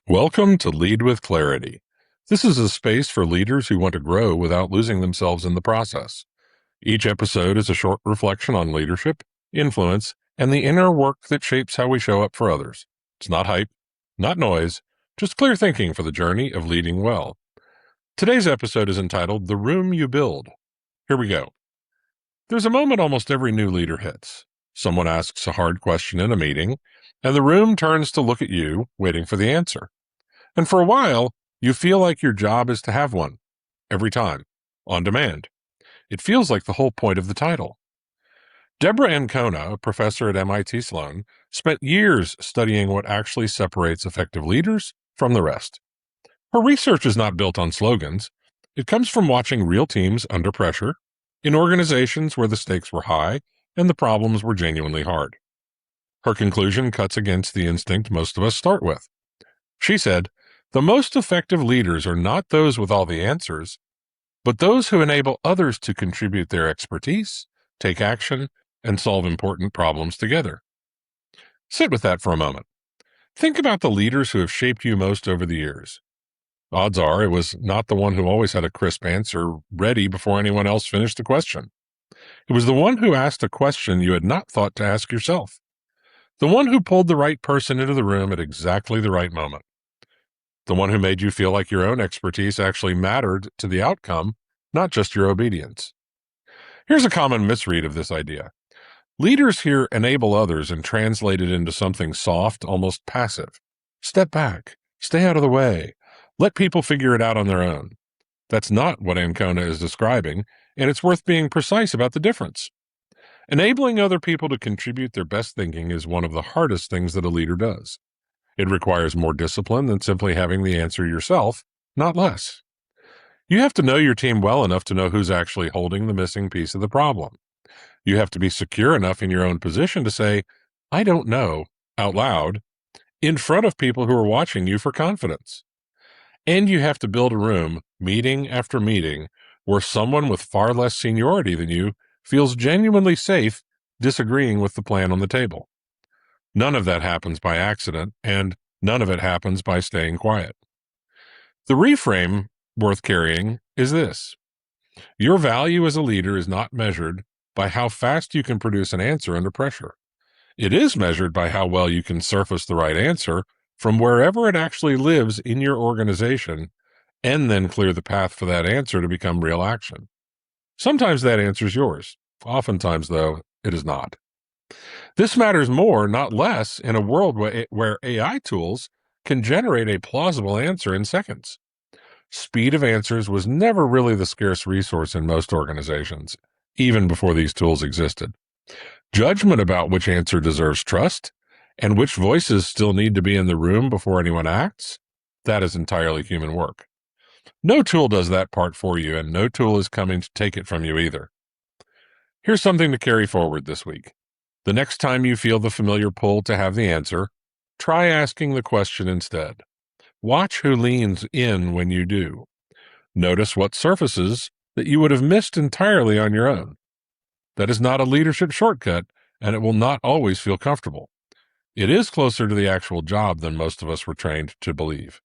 Welcome to Lead with Clarity. This is a space for leaders who want to grow without losing themselves in the process. Each episode is a short reflection on leadership, influence, and the inner work that shapes how we show up for others. It's not hype, not noise, just clear thinking for the journey of leading well. Today's episode is entitled The Room You Build. Here we go. There's a moment almost every new leader hits. Someone asks a hard question in a meeting, and the room turns to look at you, waiting for the answer. And for a while, you feel like your job is to have one, every time, on demand. It feels like the whole point of the title. Deborah Ancona, a professor at MIT Sloan, spent years studying what actually separates effective leaders from the rest. Her research is not built on slogans. It comes from watching real teams under pressure, in organizations where the stakes were high and the problems were genuinely hard. Her conclusion cuts against the instinct most of us start with. She said, "The most effective leaders are not those with all the answers, but those who enable others to contribute their expertise, take action, and solve important problems together." Sit with that for a moment. Think about the leaders who have shaped you most over the years. Odds are it was not the one who always had a crisp answer ready before anyone else finished the question. It was the one who asked a question you had not thought to ask yourself. The one who pulled the right person into the room at exactly the right moment. The one who made you feel like your own expertise actually mattered to the outcome, not just your obedience. Here's a common misread of this idea. Leaders here enable others and translate it into something soft, almost passive. Step back, stay out of the way, let people figure it out on their own. That's not what Ancona is describing, and it's worth being precise about the difference. Enabling other people to contribute their best thinking is one of the hardest things that a leader does. It requires more discipline than simply having the answer yourself, not less. You have to know your team well enough to know who's actually holding the missing piece of the problem. You have to be secure enough in your own position to say, "I don't know," out loud, in front of people who are watching you for confidence. And you have to build a room, meeting after meeting, where someone with far less seniority than you feels genuinely safe disagreeing with the plan on the table. None of that happens by accident, and none of it happens by staying quiet. The reframe worth carrying is this. Your value as a leader is not measured by how fast you can produce an answer under pressure. It is measured by how well you can surface the right answer from wherever it actually lives in your organization, and then clear the path for that answer to become real action. Sometimes that answer is yours. Oftentimes, though, it is not. This matters more, not less, in a world where AI tools can generate a plausible answer in seconds. Speed of answers was never really the scarce resource in most organizations, even before these tools existed. Judgment about which answer deserves trust and which voices still need to be in the room before anyone acts, that is entirely human work. No tool does that part for you, and no tool is coming to take it from you either. Here's something to carry forward this week. The next time you feel the familiar pull to have the answer, try asking the question instead. Watch who leans in when you do. Notice what surfaces that you would have missed entirely on your own. That is not a leadership shortcut, and it will not always feel comfortable. It is closer to the actual job than most of us were trained to believe.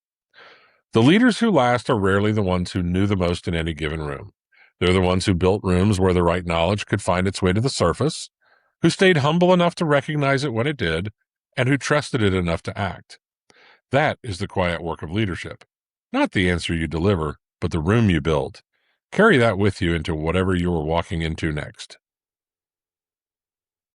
The leaders who last are rarely the ones who knew the most in any given room. They're the ones who built rooms where the right knowledge could find its way to the surface, who stayed humble enough to recognize it when it did, and who trusted it enough to act. That is the quiet work of leadership. Not the answer you deliver, but the room you build. Carry that with you into whatever you are walking into next.